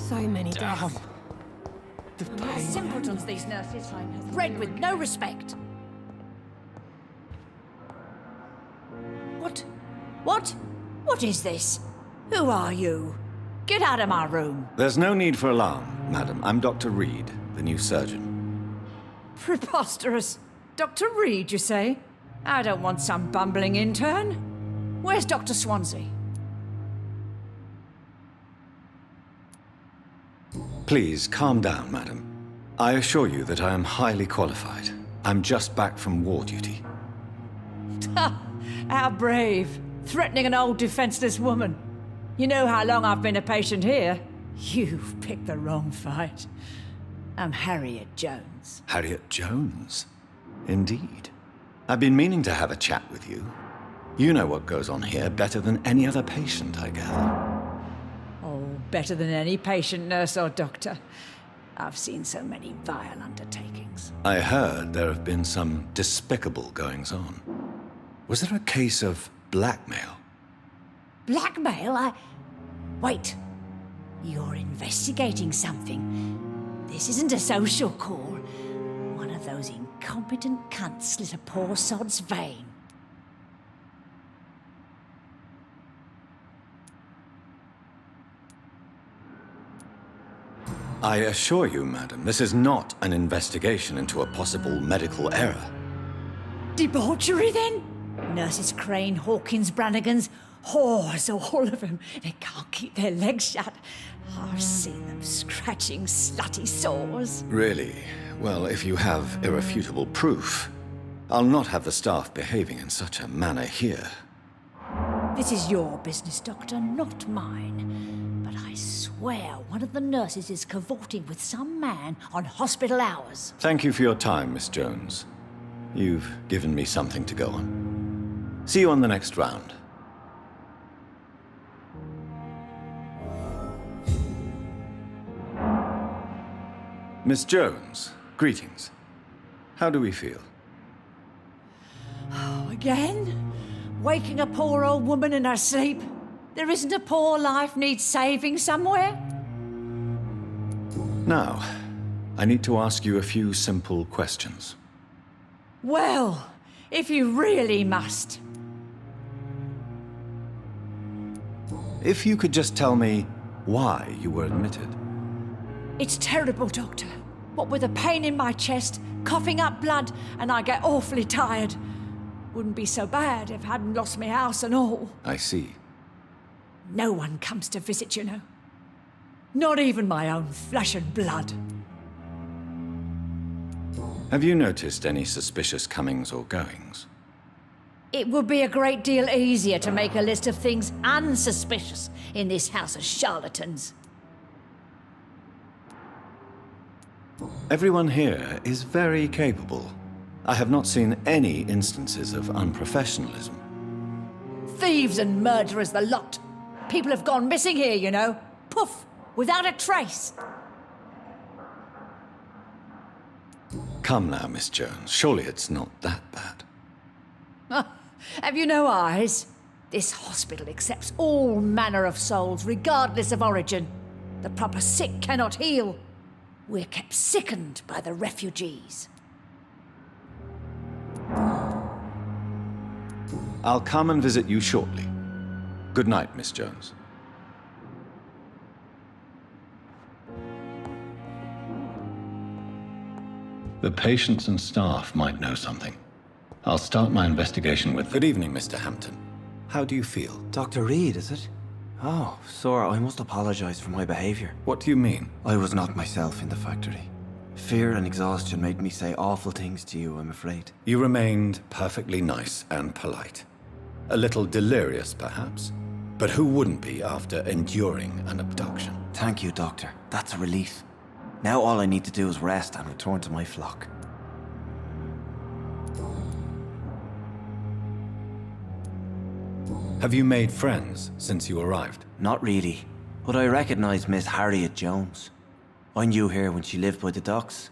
So many deaths. Simpletons, these nurses. Bred with no respect. What? What? What is this? Who are you? Get out of my room. There's no need for alarm, madam. I'm Dr. Reid, the new surgeon. Preposterous. Dr. Reid, you say? I don't want some bumbling intern. Where's Dr. Swansea? Please, calm down, madam. I assure you that I am highly qualified. I'm just back from war duty. How brave. Threatening an old defenseless woman. You know how long I've been a patient here? You've picked the wrong fight. I'm Harriet Jones. Harriet Jones? Indeed. I've been meaning to have a chat with you. You know what goes on here better than any other patient, I gather. Oh, better than any patient, nurse or doctor. I've seen so many vile undertakings. I heard there have been some despicable goings-on. Was there a case of blackmail? Blackmail? Wait. You're investigating something. This isn't a social call. One of those incompetent cunts slit a poor sod's vein. I assure you, madam, this is not an investigation into a possible medical error. Debauchery, then? Nurses Crane, Hawkins, Brannigans, whores, all of them. They can't keep their legs shut. I've seen them scratching slutty sores. Really? Well, if you have irrefutable proof, I'll not have the staff behaving in such a manner here. This is your business, Doctor, not mine. But I swear one of the nurses is cavorting with some man on hospital hours. Thank you for your time, Miss Jones. You've given me something to go on. See you on the next round. Miss Jones, greetings. How do we feel? Oh, again? Waking a poor old woman in her sleep? There isn't a poor life needs saving somewhere? Now, I need to ask you a few simple questions. Well, if you really must. If you could just tell me why you were admitted. It's terrible, Doctor. What with a pain in my chest, coughing up blood, and I get awfully tired. Wouldn't be so bad if I hadn't lost my house and all. I see. No one comes to visit, you know. Not even my own flesh and blood. Have you noticed any suspicious comings or goings? It would be a great deal easier to make a list of things unsuspicious in this house of charlatans. Everyone here is very capable. I have not seen any instances of unprofessionalism. Thieves and murderers, the lot. People have gone missing here, you know. Poof, without a trace. Come now, Miss Jones. Surely it's not that bad. Have you no eyes? This hospital accepts all manner of souls, regardless of origin. The proper sick cannot heal. We're kept sickened by the refugees. I'll come and visit you shortly. Good night, Miss Jones. The patients and staff might know something. I'll start my investigation with... Good evening, Mr. Hampton. How do you feel? Dr. Reid, is it? Oh, sir, I must apologize for my behavior. What do you mean? I was not myself in the factory. Fear and exhaustion made me say awful things to you, I'm afraid. You remained perfectly nice and polite. A little delirious, perhaps. But who wouldn't be after enduring an abduction? Thank you, Doctor. That's a relief. Now all I need to do is rest and return to my flock. Have you made friends since you arrived? Not really, but I recognize Miss Harriet Jones. I knew her when she lived by the docks.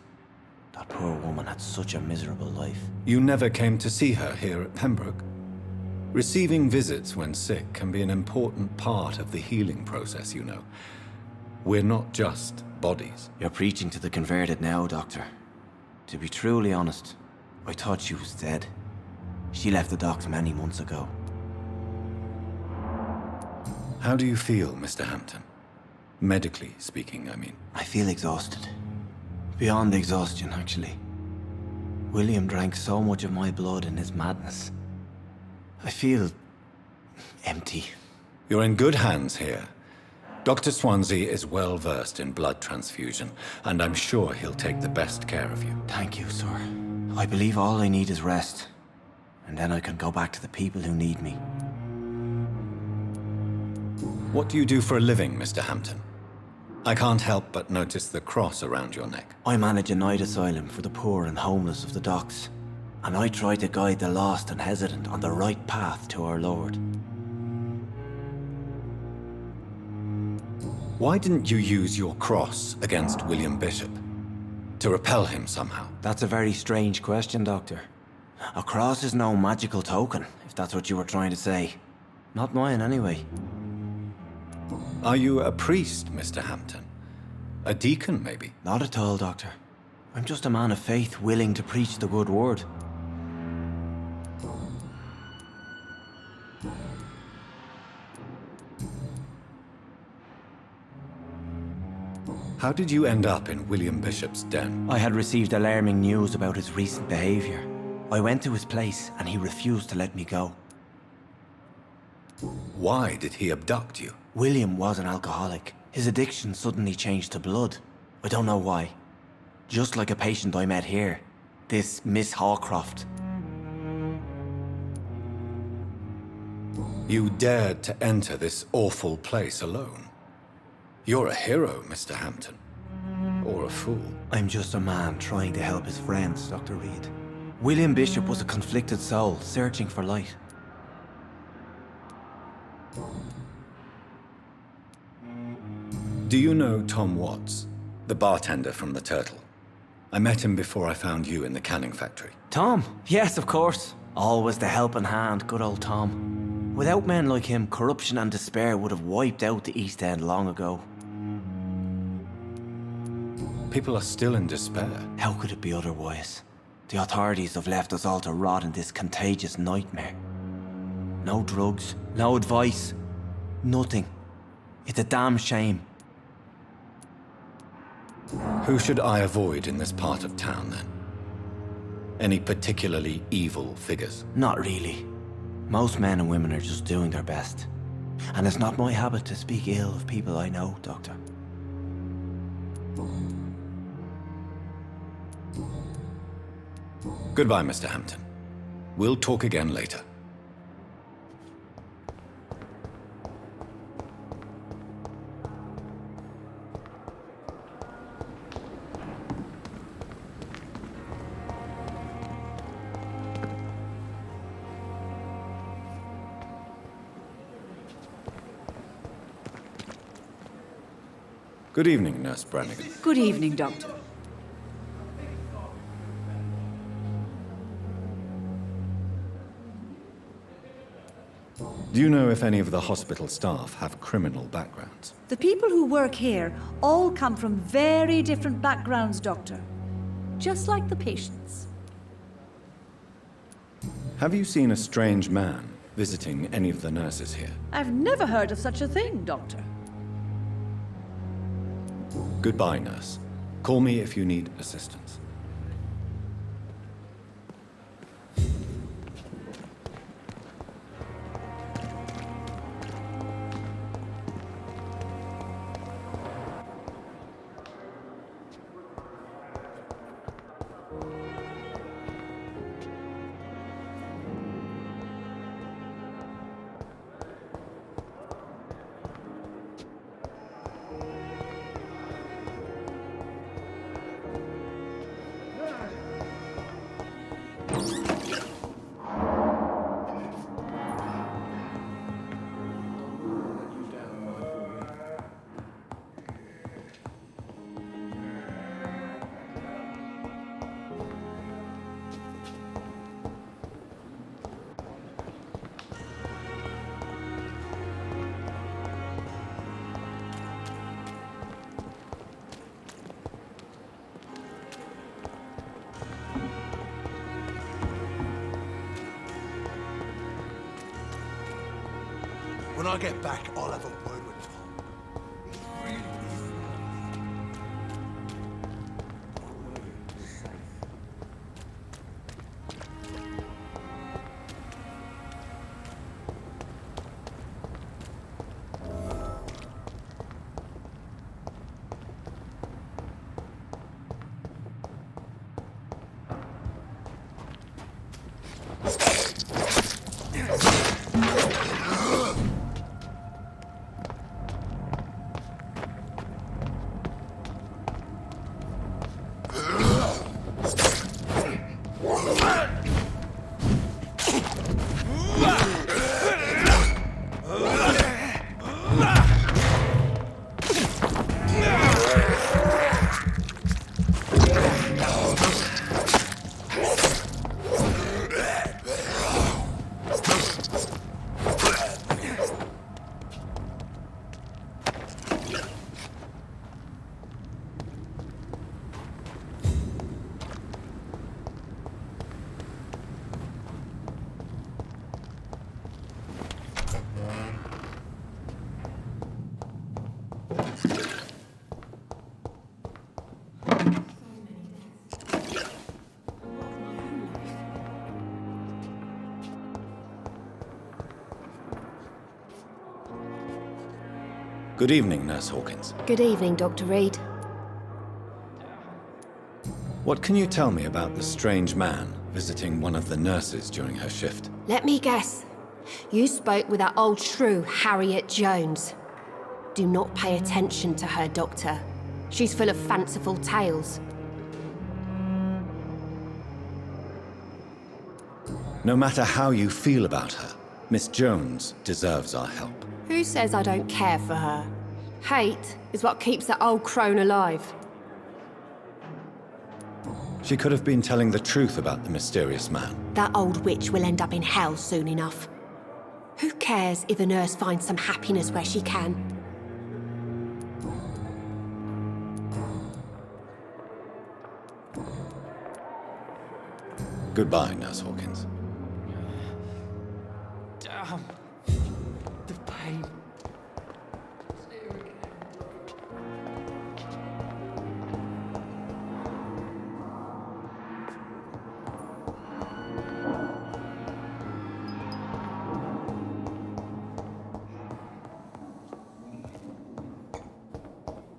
That poor woman had such a miserable life. You never came to see her here at Pembroke? Receiving visits when sick can be an important part of the healing process, you know. We're not just bodies. You're preaching to the converted now, Doctor. To be truly honest, I thought she was dead. She left the docks many months ago. How do you feel, Mr. Hampton? Medically speaking, I mean. I feel exhausted. Beyond exhaustion, actually. William drank so much of my blood in his madness. I feel empty. You're in good hands here. Dr. Swansea is well versed in blood transfusion, and I'm sure he'll take the best care of you. Thank you, sir. I believe all I need is rest, and then I can go back to the people who need me. What do you do for a living, Mr. Hampton? I can't help but notice the cross around your neck. I manage a night asylum for the poor and homeless of the docks, and I try to guide the lost and hesitant on the right path to our Lord. Why didn't you use your cross against William Bishop? To repel him somehow? That's a very strange question, Doctor. A cross is no magical token, if that's what you were trying to say. Not mine, anyway. Are you a priest, Mr. Hampton? A deacon, maybe? Not at all, Doctor. I'm just a man of faith willing to preach the good word. How did you end up in William Bishop's den? I had received alarming news about his recent behavior. I went to his place and he refused to let me go. Why did he abduct you? William was an alcoholic. His addiction suddenly changed to blood. I don't know why. Just like a patient I met here. This Miss Hawcroft. You dared to enter this awful place alone. You're a hero, Mr. Hampton. Or a fool. I'm just a man trying to help his friends, Dr. Reid. William Bishop was a conflicted soul, searching for light. Do you know Tom Watts, the bartender from the Turtle? I met him before I found you in the canning factory. Tom? Yes, of course. Always the helping hand, good old Tom. Without men like him, corruption and despair would have wiped out the East End long ago. People are still in despair. How could it be otherwise? The authorities have left us all to rot in this contagious nightmare. No drugs, no advice, nothing. It's a damn shame. Who should I avoid in this part of town, then? Any particularly evil figures? Not really. Most men and women are just doing their best. And it's not my habit to speak ill of people I know, Doctor. Goodbye, Mr. Hampton. We'll talk again later. Good evening, Nurse Brannigan. Good evening, Doctor. Do you know if any of the hospital staff have criminal backgrounds? The people who work here all come from very different backgrounds, Doctor. Just like the patients. Have you seen a strange man visiting any of the nurses here? I've never heard of such a thing, Doctor. Goodbye, nurse. Call me if you need assistance. I get back, I'll have a word with Tom. He's really Good evening, Nurse Hawkins. Good evening, Dr. Reid. What can you tell me about the strange man visiting one of the nurses during her shift? Let me guess. You spoke with that old shrew, Harriet Jones. Do not pay attention to her, Doctor. She's full of fanciful tales. No matter how you feel about her, Miss Jones deserves our help. Who says I don't care for her? Hate is what keeps that old crone alive. She could have been telling the truth about the mysterious man. That old witch will end up in hell soon enough. Who cares if a nurse finds some happiness where she can? Goodbye, Nurse Hawkins. Damn. The pain.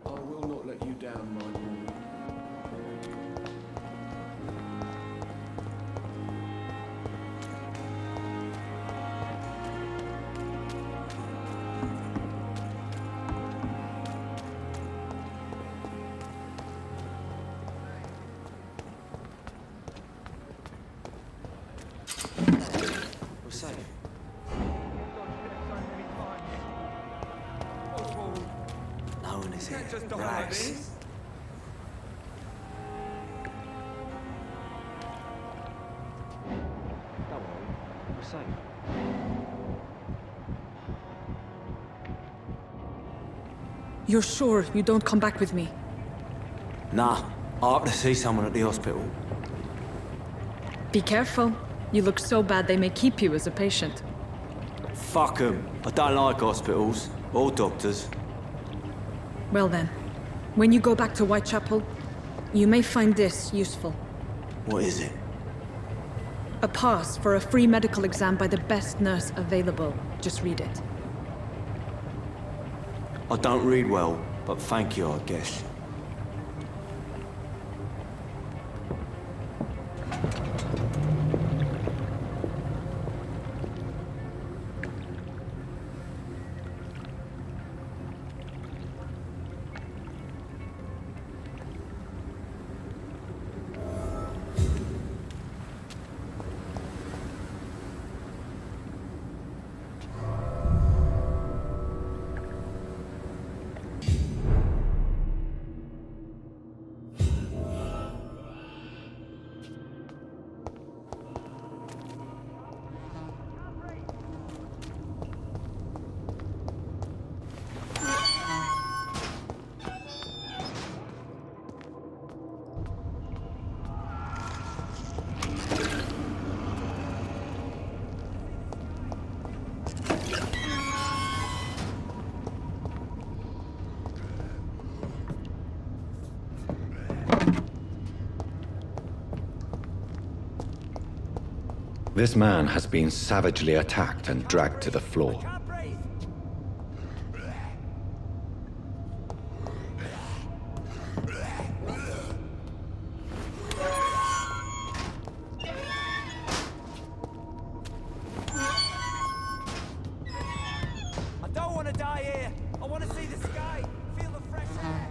I will not let you down, my boy. We're safe. No one is here. Relax. Don't worry. We're safe. You're sure you don't come back with me? Nah, I ought to see someone at the hospital. Be careful. You look so bad they may keep you as a patient. Fuck 'em. I don't like hospitals or doctors. Well then, when you go back to Whitechapel, you may find this useful. What is it? A pass for a free medical exam by the best nurse available. Just read it. I don't read well, but thank you, I guess. This man has been savagely attacked and dragged to the floor. I don't want to die here. I want to see the sky, feel the fresh air.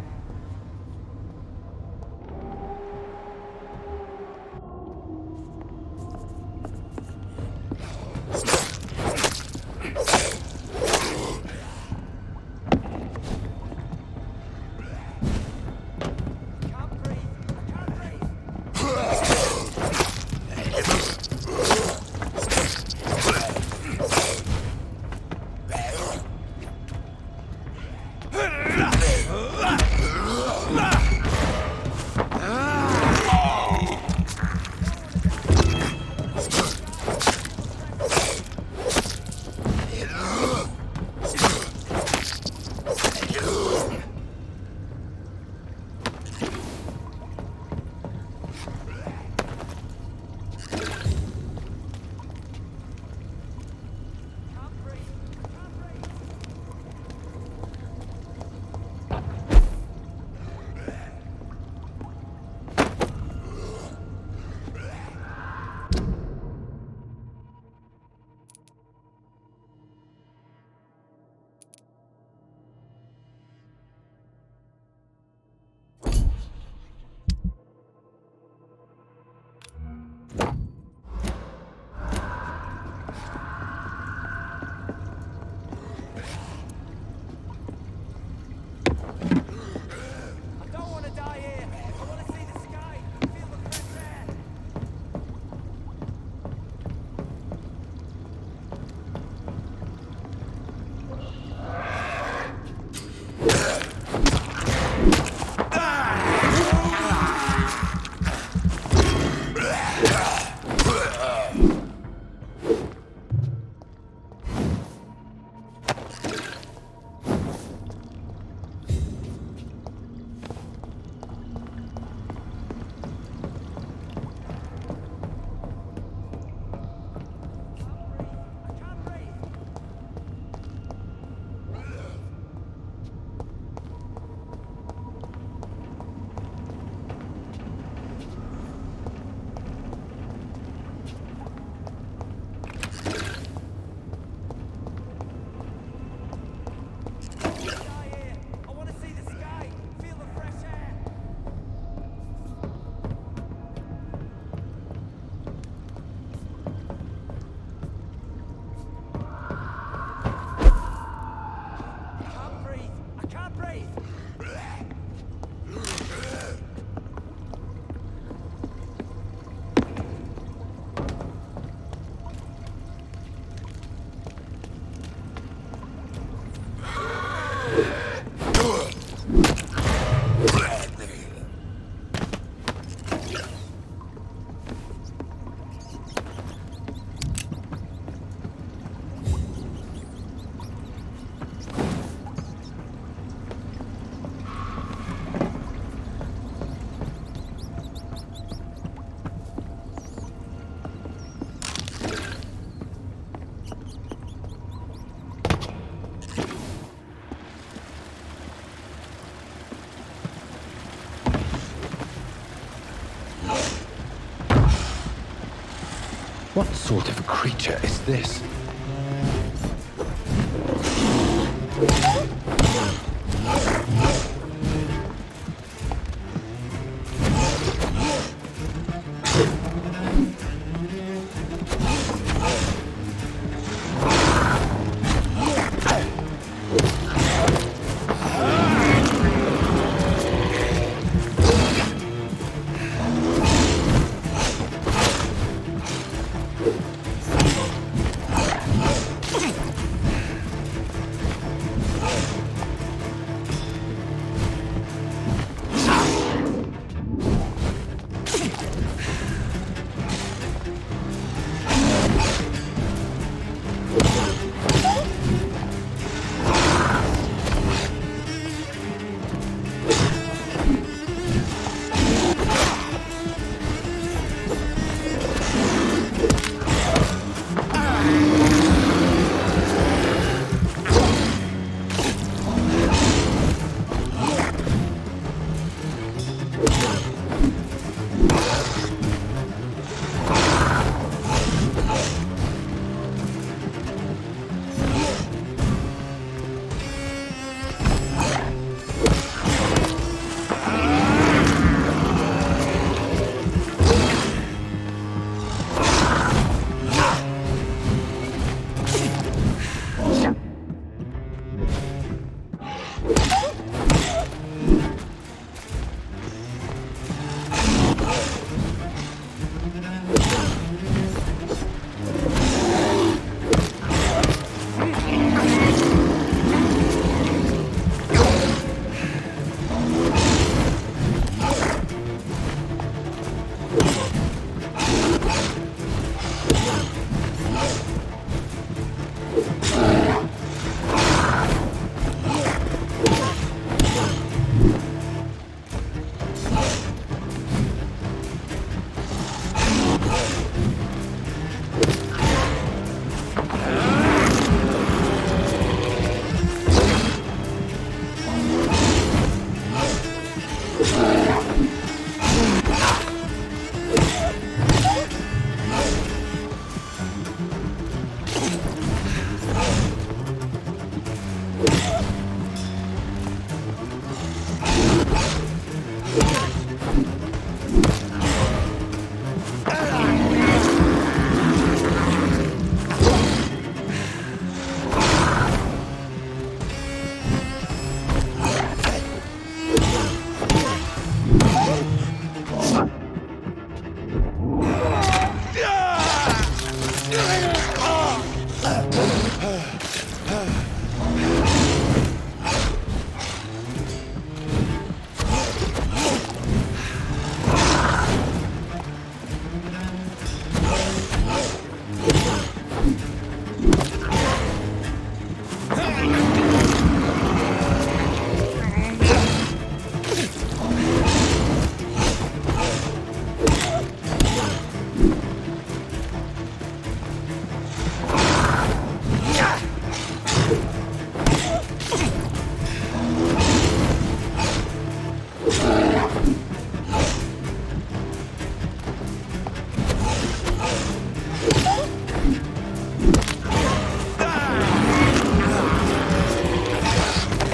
What sort of creature is this?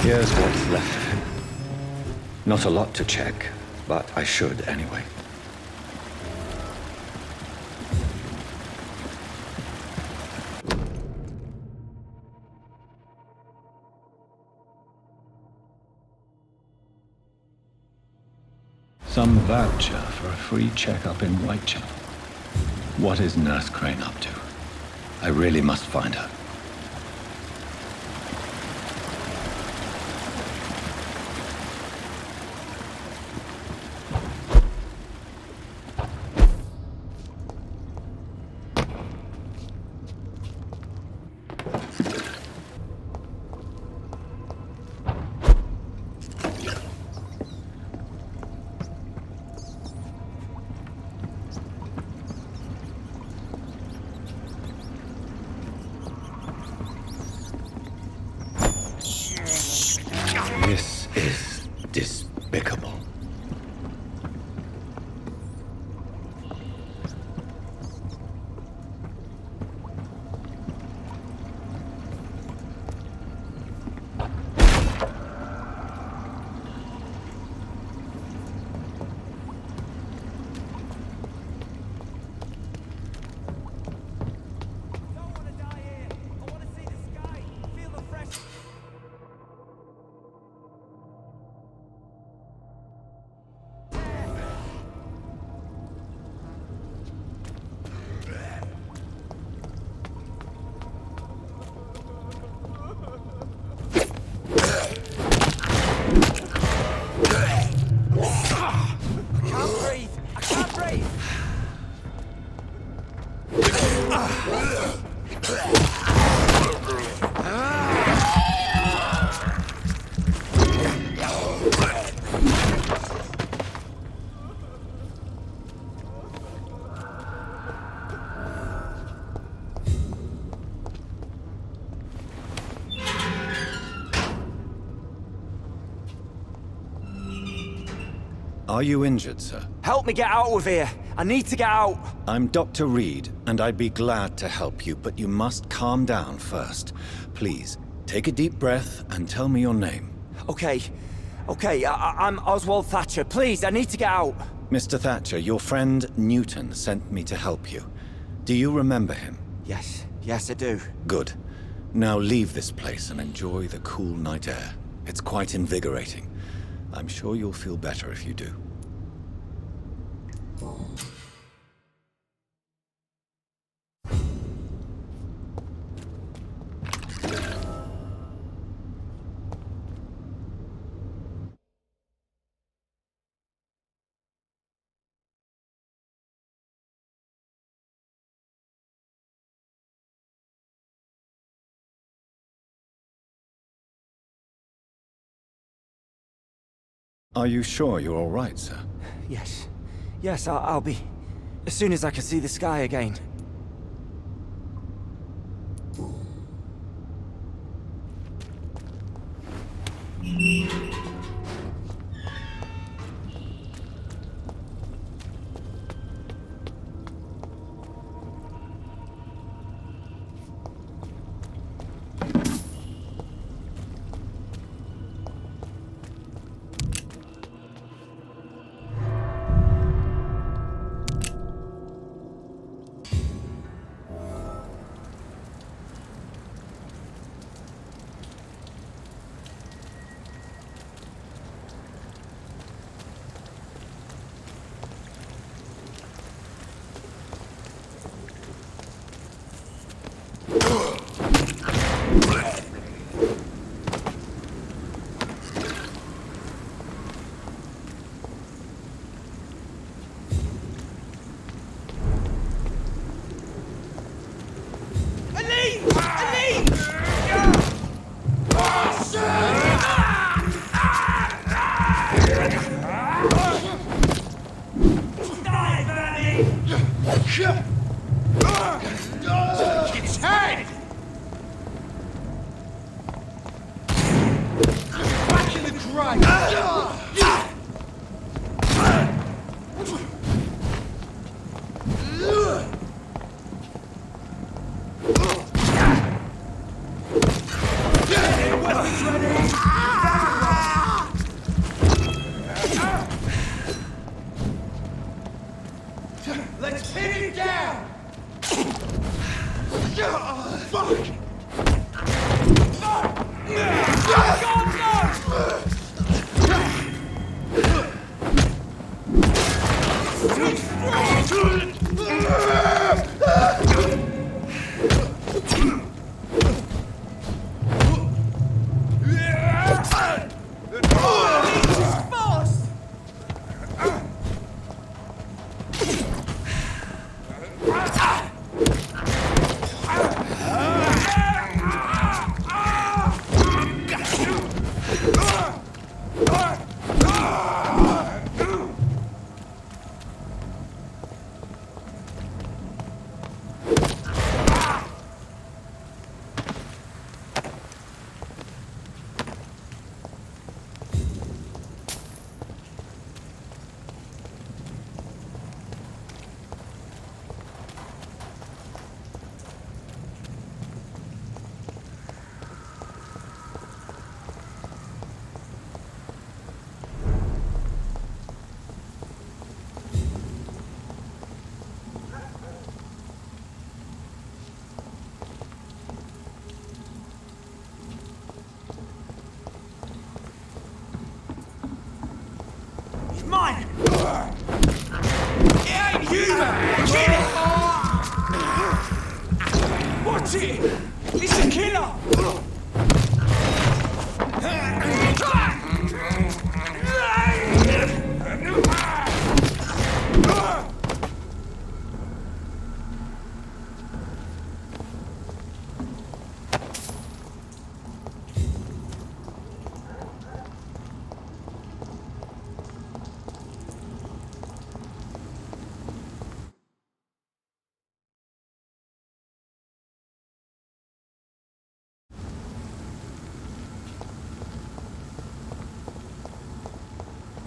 Here's what's left of him. Not a lot to check, but I should anyway. Some voucher for a free checkup in Whitechapel. What is Nurse Crane up to? I really must find her. This is despicable. Don't want to die here. I want to see the sky. Feel the fresh. Can't breathe. I can't breathe. Are you injured, sir? Help me get out of here. I need to get out. I'm Dr. Reid, and I'd be glad to help you, but you must calm down first. Please, take a deep breath and tell me your name. Okay. I'm Oswald Thatcher. Please, I need to get out. Mr. Thatcher, your friend Newton sent me to help you. Do you remember him? Yes, I do. Good. Now leave this place and enjoy the cool night air. It's quite invigorating. I'm sure you'll feel better if you do. Are you sure you're all right, sir? Yes. Yes, I'll be... as soon as I can see the sky again. Its head! Back in the grave! Let's pin it down! Fuck! Mine! It ain't you, man! Get it! Watch it! It's a killer!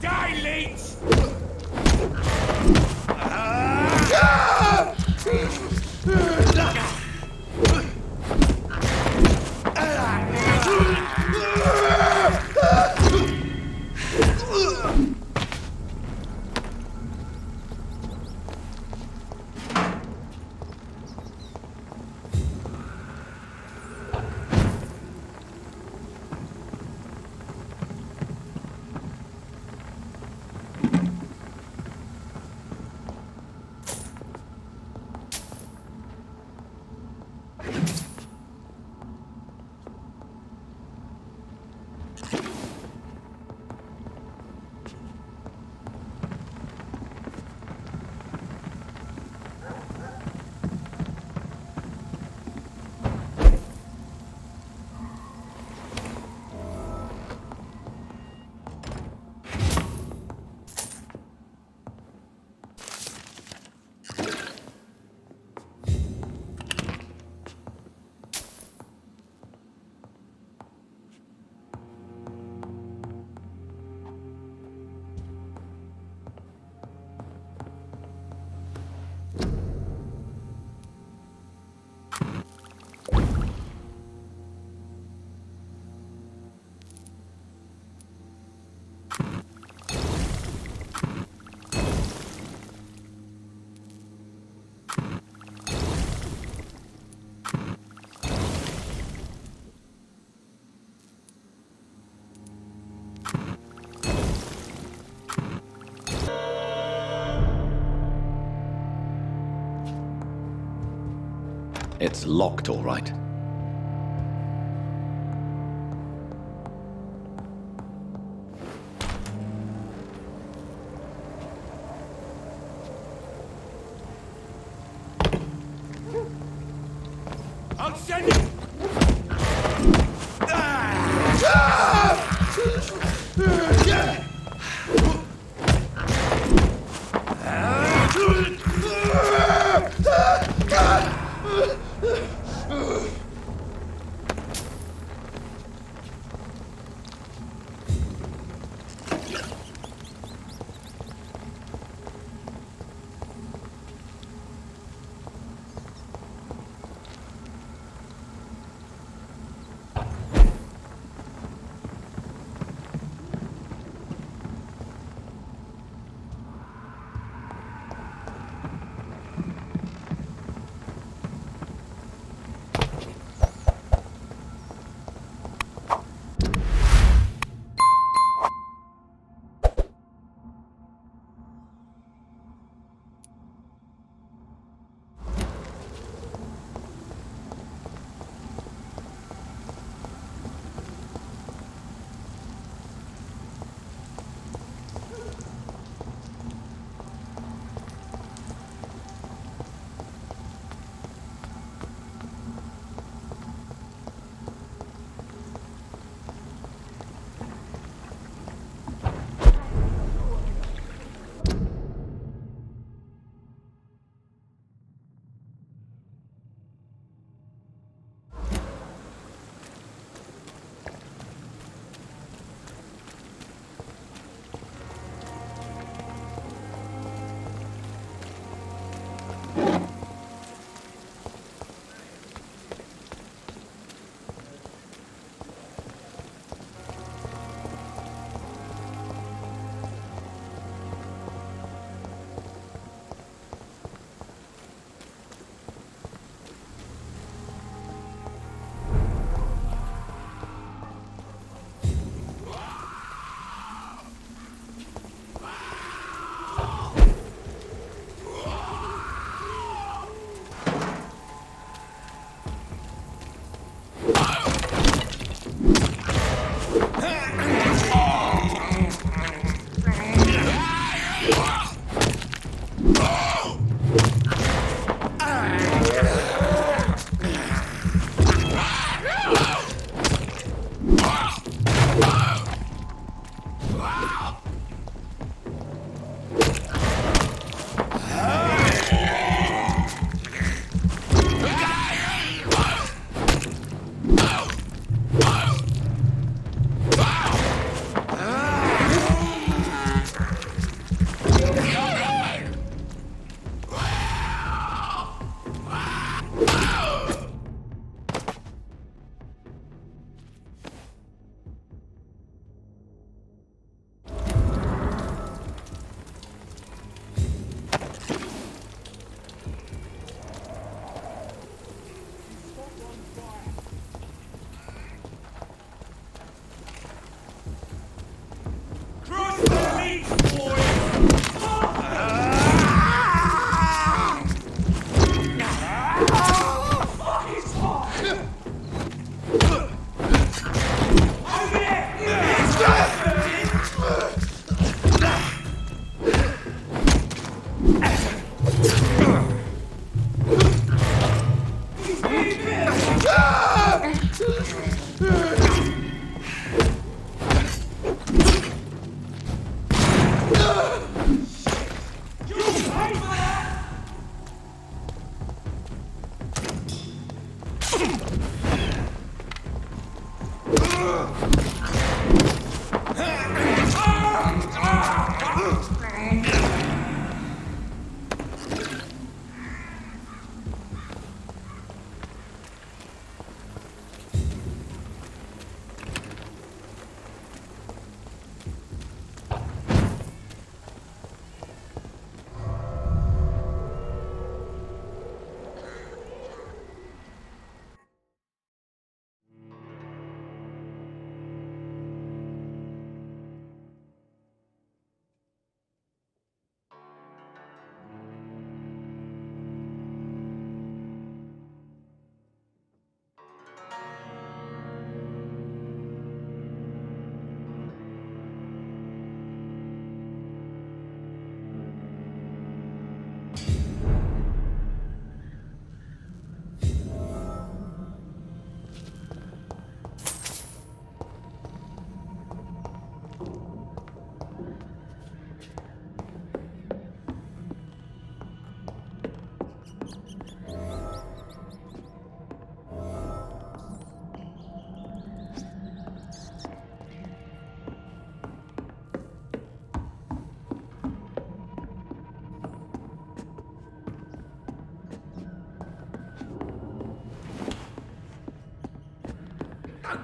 Dilate! It's locked, all right.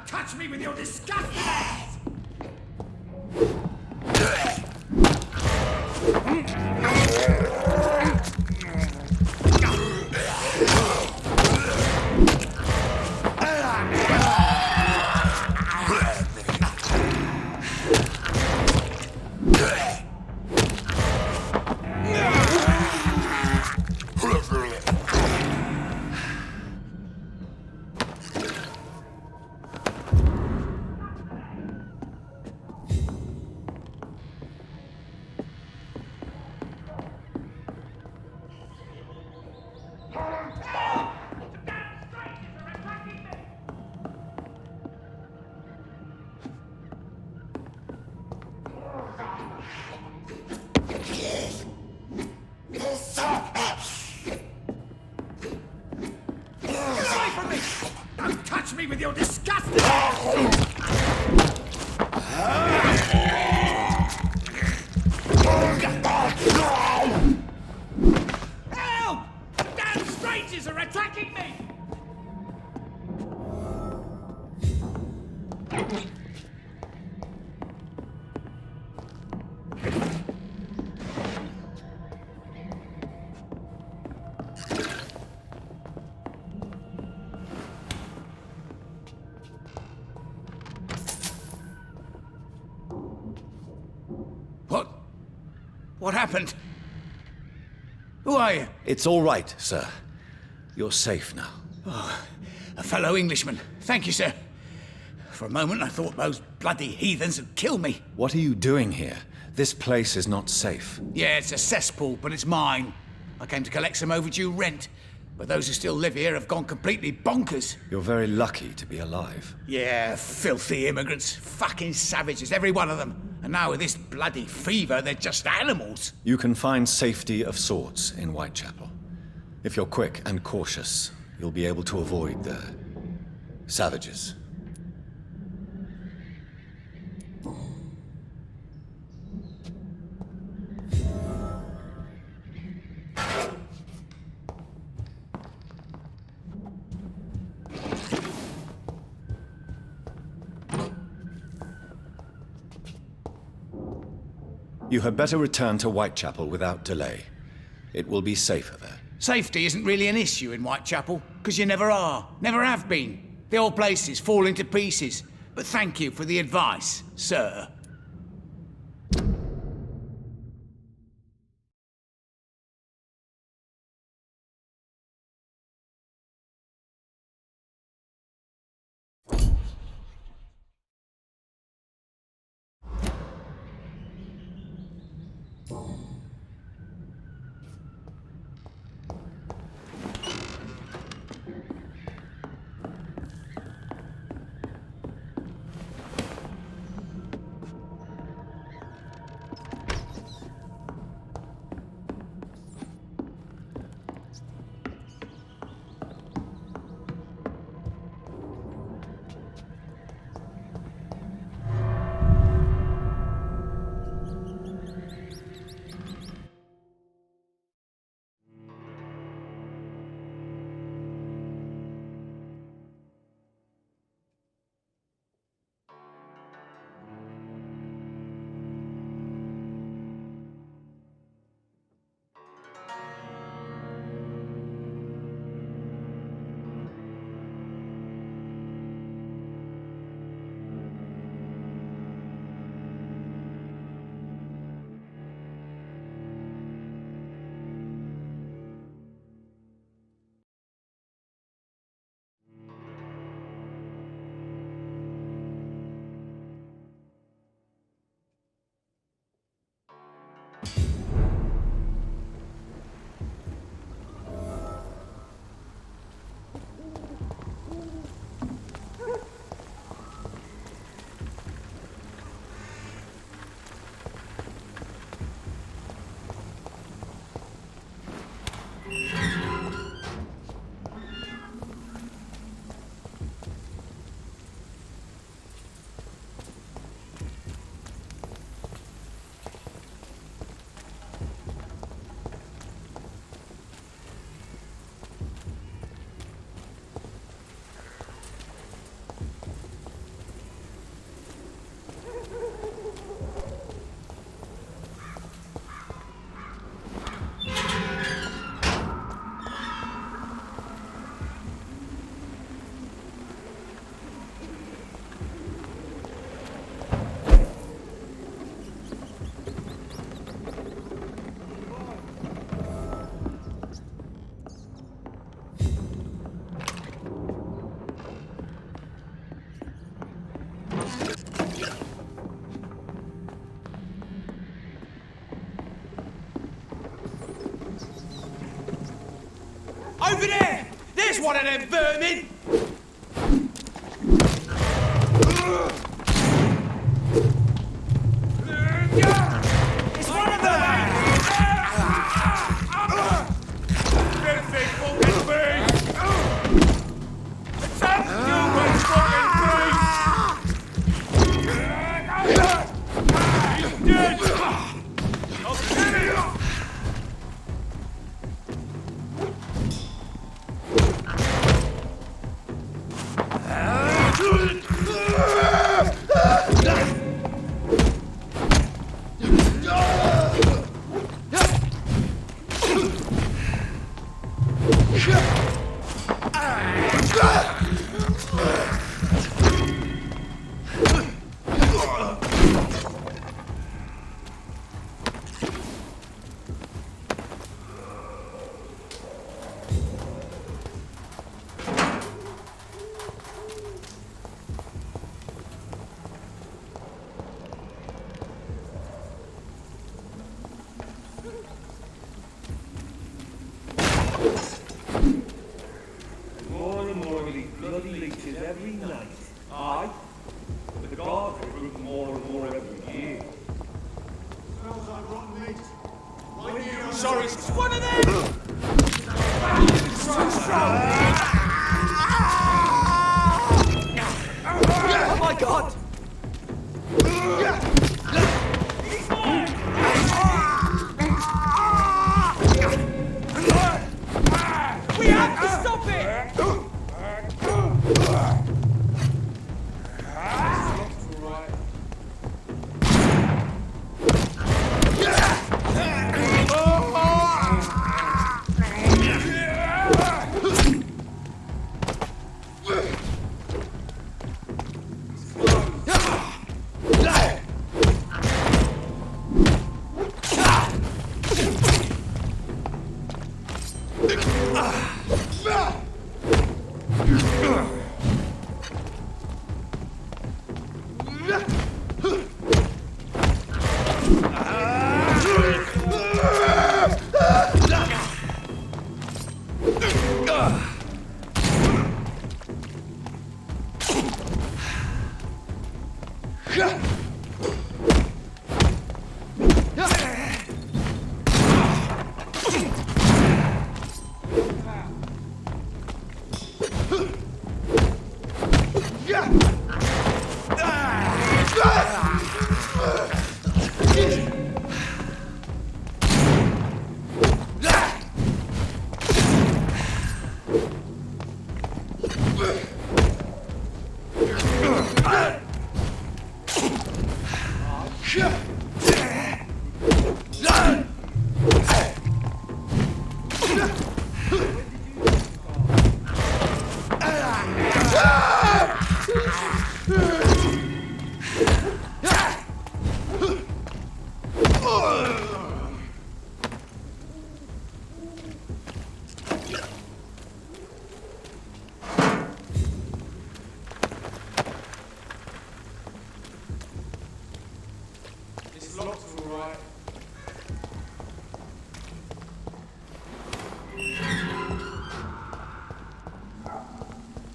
touch me with your disgusting hands! Me with your disgusting Help! Damn strangers are attacking me! What happened? Who are you? It's all right, sir. You're safe now. Oh, a fellow Englishman. Thank you, sir. For a moment, I thought those bloody heathens had killed me. What are you doing here? This place is not safe. Yeah, it's a cesspool, but it's mine. I came to collect some overdue rent, but those who still live here have gone completely bonkers. You're very lucky to be alive. Yeah, filthy immigrants. Fucking savages, every one of them. And now with this bloody fever, they're just animals. You can find safety of sorts in Whitechapel. If you're quick and cautious, you'll be able to avoid the savages. You had better return to Whitechapel without delay. It will be safer there. Safety isn't really an issue in Whitechapel, because you never are. Never have been. The old place is falling to pieces. But thank you for the advice, sir. Over there! There's one of them vermin! It's one of them! This thing fucking big! It's up stupid fucking thing! He's dead! I'll kill him! More and more of these bloody leeches every night. Aye. But the guards recruit more and more every year. Smells like rotten meat. Sorry, it's one of them! Oh my god! We have to stop it!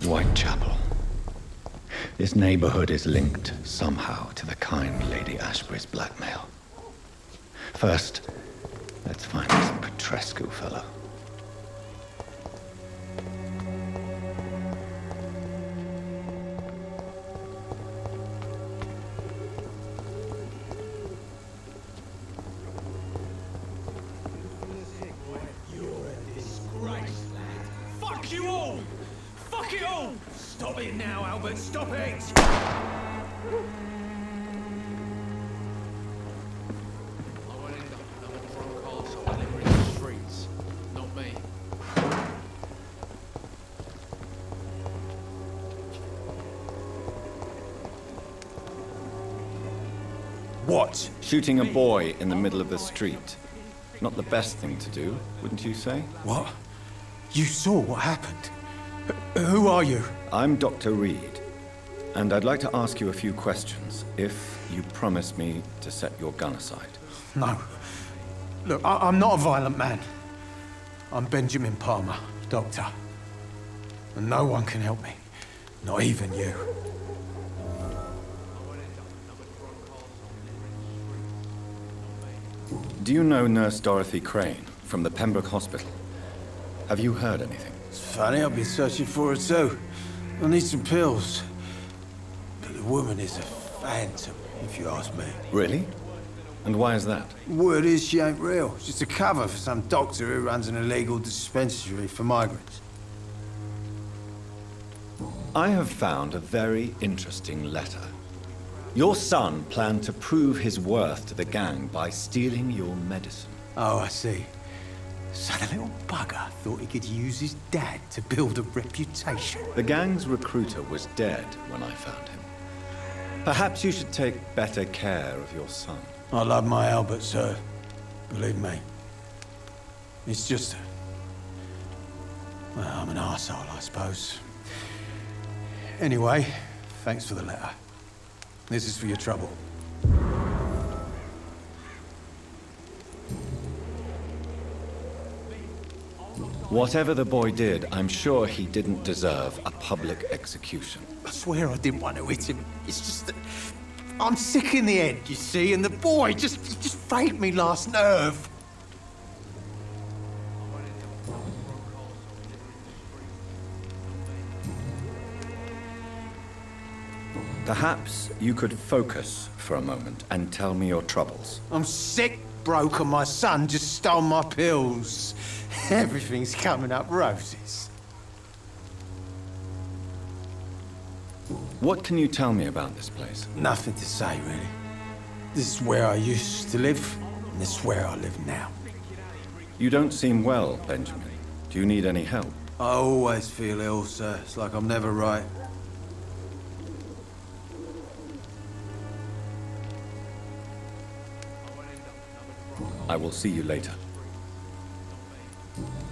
Whitechapel. This neighborhood is linked somehow to the kind Lady Ashbury's blackmail. First, let's find this Petrescu fellow. Fuck you all! Fuck it all! Stop it now, Albert, stop it! What? Shooting a boy in the middle of the street. Not the best thing to do, wouldn't you say? What? You saw what happened? Who are you? I'm Dr. Reid, and I'd like to ask you a few questions, if you promise me to set your gun aside. No. Look, I'm not a violent man. I'm Benjamin Palmer, Doctor. And no one can help me. Not even you. Do you know Nurse Dorothy Crane from the Pembroke Hospital? Have you heard anything? It's funny, I've been searching for her too. I need some pills. But the woman is a phantom, if you ask me. Really? And why is that? Word is she ain't real. She's a cover for some doctor who runs an illegal dispensary for migrants. I have found a very interesting letter. Your son planned to prove his worth to the gang by stealing your medicine. Oh, I see. So the little bugger thought he could use his dad to build a reputation. The gang's recruiter was dead when I found him. Perhaps you should take better care of your son. I love my Albert, sir. Believe me. It's just... well, I'm an arsehole, I suppose. Anyway, thanks for the letter. This is for your trouble. Whatever the boy did, I'm sure he didn't deserve a public execution. I swear I didn't want to hit him. It's just that I'm sick in the head, you see, and the boy just frayed me last nerve. Perhaps you could focus for a moment and tell me your troubles. I'm sick, broke, and my son just stole my pills. Everything's coming up roses. What can you tell me about this place? Nothing to say, really. This is where I used to live, and this is where I live now. You don't seem well, Benjamin. Do you need any help? I always feel ill, sir. It's like I'm never right. I will see you later.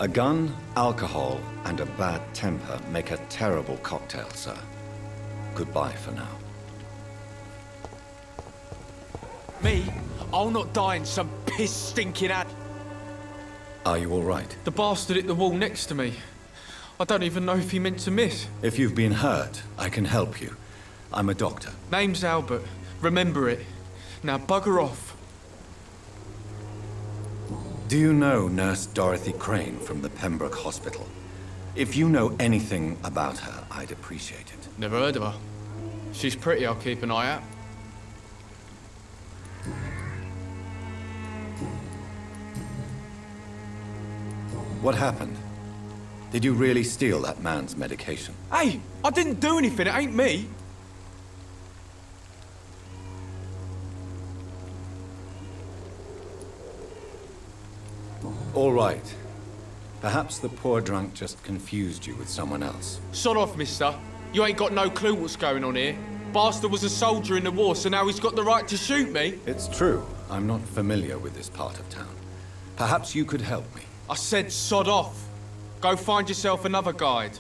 A gun, alcohol, and a bad temper make a terrible cocktail, sir. Goodbye for now. Me? I'll not die in some piss-stinking ad... Are you all right? The bastard hit the wall next to me. I don't even know if he meant to miss. If you've been hurt, I can help you. I'm a doctor. Name's Albert. Remember it. Now bugger off. Do you know Nurse Dorothy Crane from the Pembroke Hospital? If you know anything about her, I'd appreciate it. Never heard of her. She's pretty, I'll keep an eye out. What happened? Did you really steal that man's medication? Hey, I didn't do anything, it ain't me. All right. Perhaps the poor drunk just confused you with someone else. Sod off, mister. You ain't got no clue what's going on here. Bastard was a soldier in the war, so now he's got the right to shoot me. It's true. I'm not familiar with this part of town. Perhaps you could help me. I said sod off. Go find yourself another guide.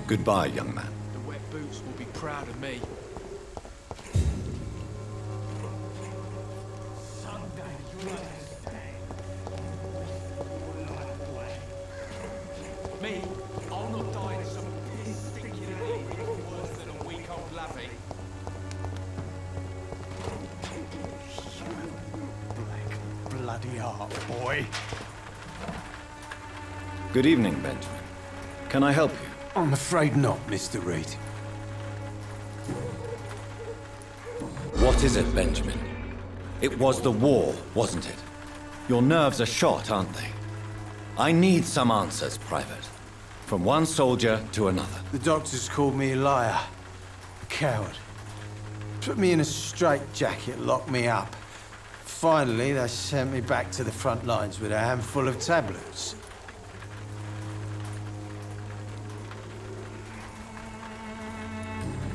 Goodbye, young man. The wet boots will be proud of me. Me? I'll not die in some piss-stinking alley worse than a week-old lavvy. Black bloody heart, boy. Good evening, Benjamin. Can I help you? I'm afraid not, Mr. Reid. What is it, Benjamin? It was the war, wasn't it? Your nerves are shot, aren't they? I need some answers, Private. From one soldier to another. The doctors called me a liar. A coward. Put me in a straitjacket, locked me up. Finally, they sent me back to the front lines with a handful of tablets.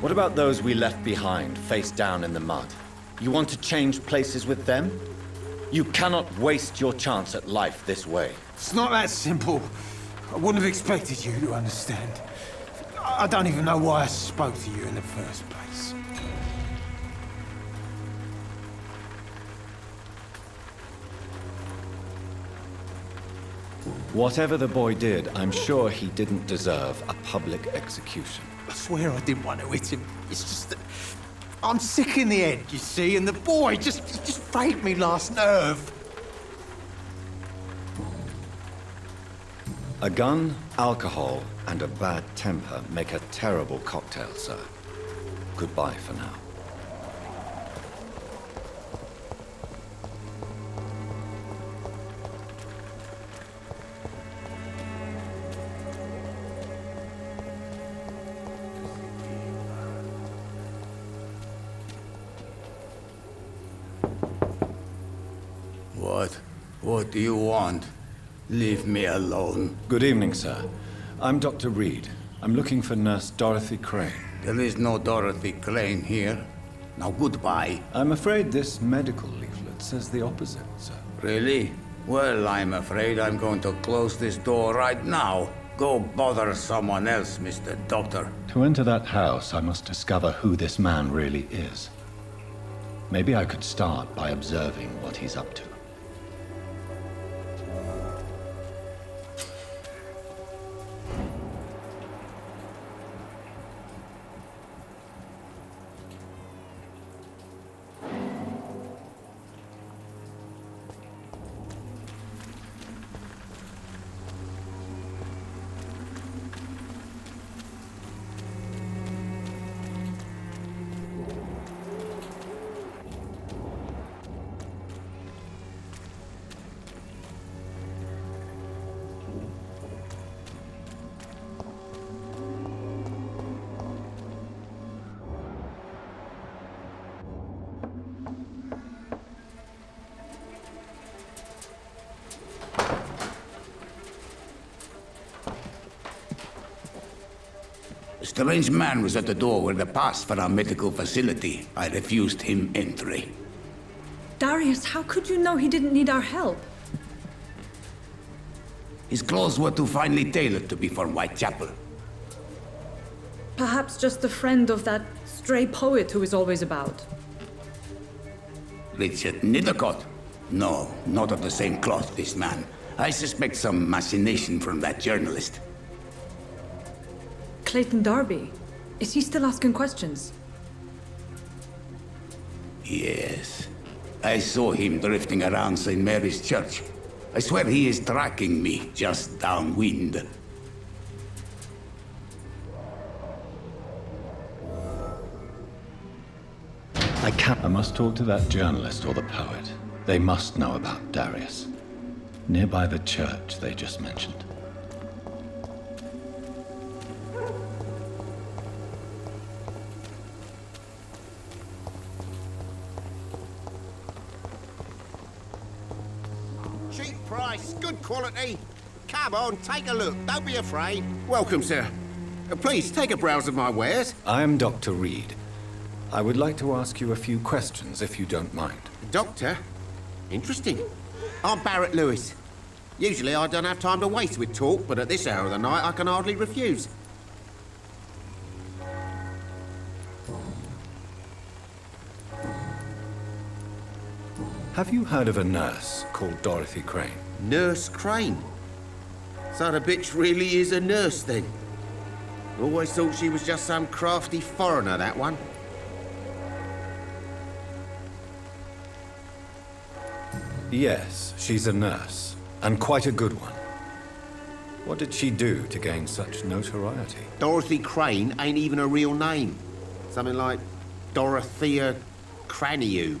What about those we left behind, face down in the mud? You want to change places with them? You cannot waste your chance at life this way. It's not that simple. I wouldn't have expected you to understand. I don't even know why I spoke to you in the first place. Whatever the boy did, I'm sure he didn't deserve a public execution. I swear I didn't want to hit him. It's just that I'm sick in the head, you see, and the boy just frayed me last nerve. A gun, alcohol, and a bad temper make a terrible cocktail, sir. Goodbye for now. What do you want? Leave me alone. Good evening, sir. I'm Dr. Reid. I'm looking for Nurse Dorothy Crane. There is no Dorothy Crane here. Now goodbye. I'm afraid this medical leaflet says the opposite, sir. Really? Well, I'm afraid I'm going to close this door right now. Go bother someone else, Mr. Doctor. To enter that house, I must discover who this man really is. Maybe I could start by observing what he's up to. A strange man was at the door with a pass for our medical facility. I refused him entry. Darius, how could you know he didn't need our help? His clothes were too finely tailored to be for Whitechapel. Perhaps just a friend of that stray poet who is always about. Richard Nithercott? No, not of the same cloth, this man. I suspect some machination from that journalist. Clayton Darby. Is he still asking questions? Yes. I saw him drifting around St. Mary's Church. I swear he is tracking me just downwind. I must talk to that journalist or the poet. They must know about Darius. Nearby the church they just mentioned. Cheap price, good quality. Come on, take a look. Don't be afraid. Welcome, sir. Please, take a browse of my wares. I'm Dr. Reid. I would like to ask you a few questions, if you don't mind. Doctor? Interesting. I'm Barrett Lewis. Usually I don't have time to waste with talk, but at this hour of the night I can hardly refuse. Have you heard of a nurse called Dorothy Crane? Nurse Crane? So the bitch really is a nurse, then? Always thought she was just some crafty foreigner, that one. Yes, she's a nurse, and quite a good one. What did she do to gain such notoriety? Dorothy Crane ain't even a real name. Something like Dorothea Craniu.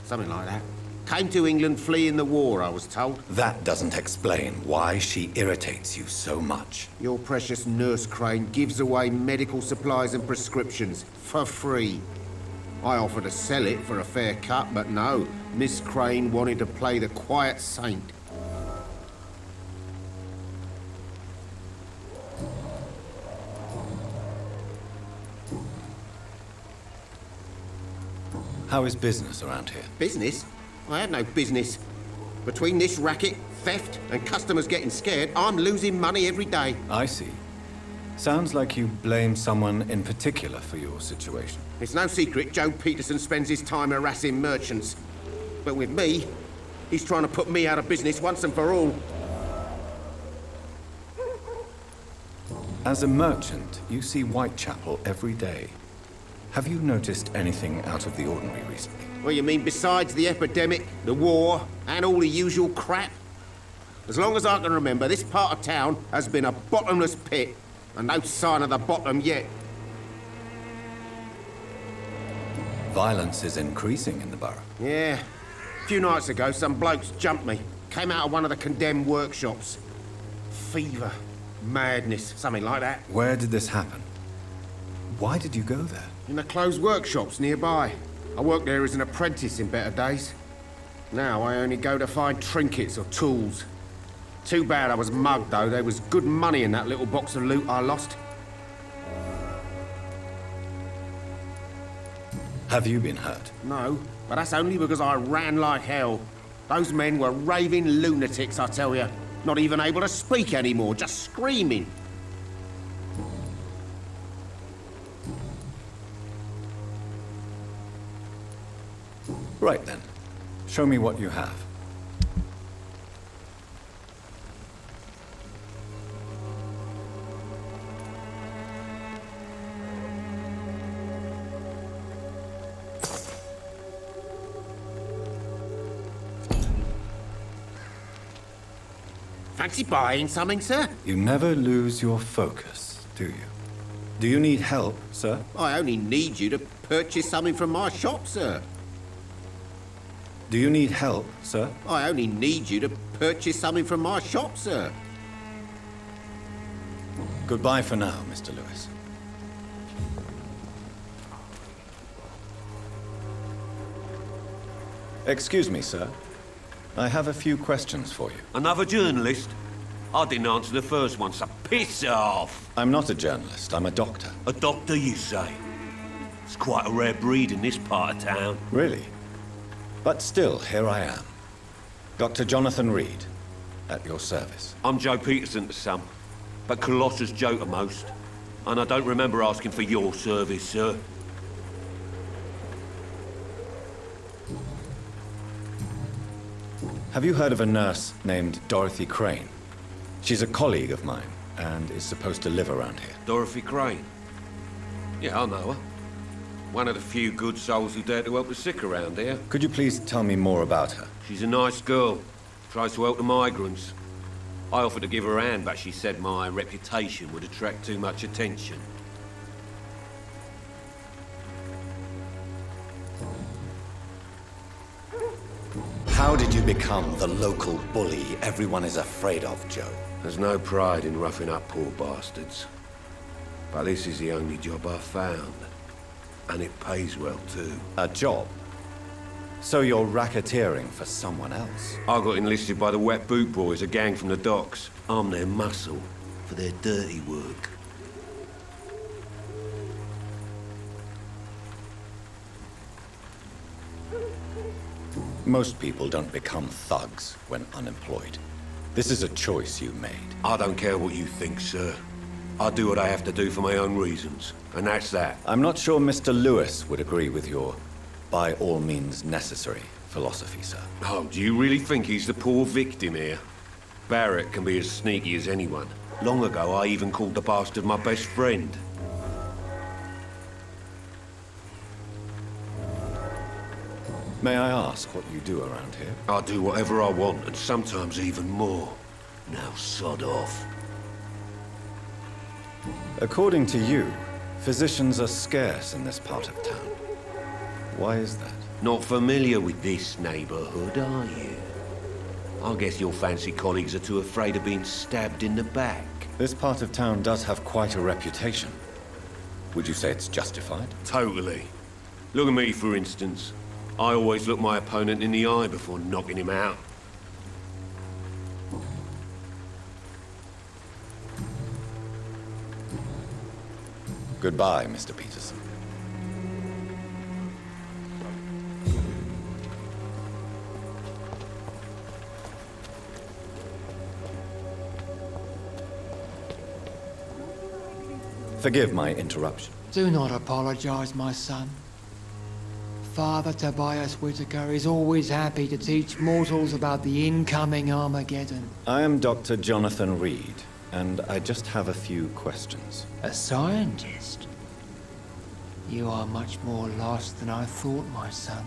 Something like that. Came to England fleeing the war, I was told. That doesn't explain why she irritates you so much. Your precious Nurse Crane gives away medical supplies and prescriptions for free. I offered to sell it for a fair cut, but no. Miss Crane wanted to play the quiet saint. How is business around here? Business? I have no business. Between this racket, theft, and customers getting scared, I'm losing money every day. I see. Sounds like you blame someone in particular for your situation. It's no secret Joe Peterson spends his time harassing merchants. But with me, he's trying to put me out of business once and for all. As a merchant, you see Whitechapel every day. Have you noticed anything out of the ordinary recently? Well, you mean besides the epidemic, the war, and all the usual crap? As long as I can remember, this part of town has been a bottomless pit, and no sign of the bottom yet. Violence is increasing in the borough. Yeah. A few nights ago, some blokes jumped me. Came out of one of the condemned workshops. Fever, madness, something like that. Where did this happen? Why did you go there? In the closed workshops nearby. I worked there as an apprentice in better days. Now I only go to find trinkets or tools. Too bad I was mugged, though. There was good money in that little box of loot I lost. Have you been hurt? No, but that's only because I ran like hell. Those men were raving lunatics, I tell you. Not even able to speak anymore, just screaming. Right then. Show me what you have. Fancy buying something, sir? You never lose your focus, do you? Do you need help, sir? I only need you to purchase something from my shop, sir. Do you need help, sir? I only need you to purchase something from my shop, sir. Goodbye for now, Mr. Lewis. Excuse me, sir. I have a few questions for you. Another journalist? I didn't answer the first one, so piss off! I'm not a journalist, I'm a doctor. A doctor, you say? It's quite a rare breed in this part of town. Really? But still, here I am. Dr. Jonathan Reid, at your service. I'm Joe Peterson to some, but Colossus Joe to most. And I don't remember asking for your service, sir. Have you heard of a nurse named Dorothy Crane? She's a colleague of mine, and is supposed to live around here. Dorothy Crane? Yeah, I know her. One of the few good souls who dare to help the sick around here. Could you please tell me more about her? She's a nice girl. Tries to help the migrants. I offered to give her a hand, but she said my reputation would attract too much attention. How did you become the local bully everyone is afraid of, Joe? There's no pride in roughing up poor bastards. But this is the only job I've found. And it pays well, too. A job? So you're racketeering for someone else? I got enlisted by the Wet Boot Boys, a gang from the docks. I'm their muscle for their dirty work. Most people don't become thugs when unemployed. This is a choice you made. I don't care what you think, sir. I do what I have to do for my own reasons, and that's that. I'm not sure Mr. Lewis would agree with your by all means necessary philosophy, sir. Oh, do you really think he's the poor victim here? Barrett can be as sneaky as anyone. Long ago, I even called the bastard my best friend. May I ask what you do around here? I do whatever I want, and sometimes even more. Now sod off. According to you, physicians are scarce in this part of town. Why is that? Not familiar with this neighborhood, are you? I guess your fancy colleagues are too afraid of being stabbed in the back. This part of town does have quite a reputation. Would you say it's justified? Totally. Look at me, for instance. I always look my opponent in the eye before knocking him out. Goodbye, Mr. Peterson. Forgive my interruption. Do not apologize, my son. Father Tobias Whitaker is always happy to teach mortals about the incoming Armageddon. I am Dr. Jonathan Reid, and I just have a few questions. A scientist? You are much more lost than I thought, my son.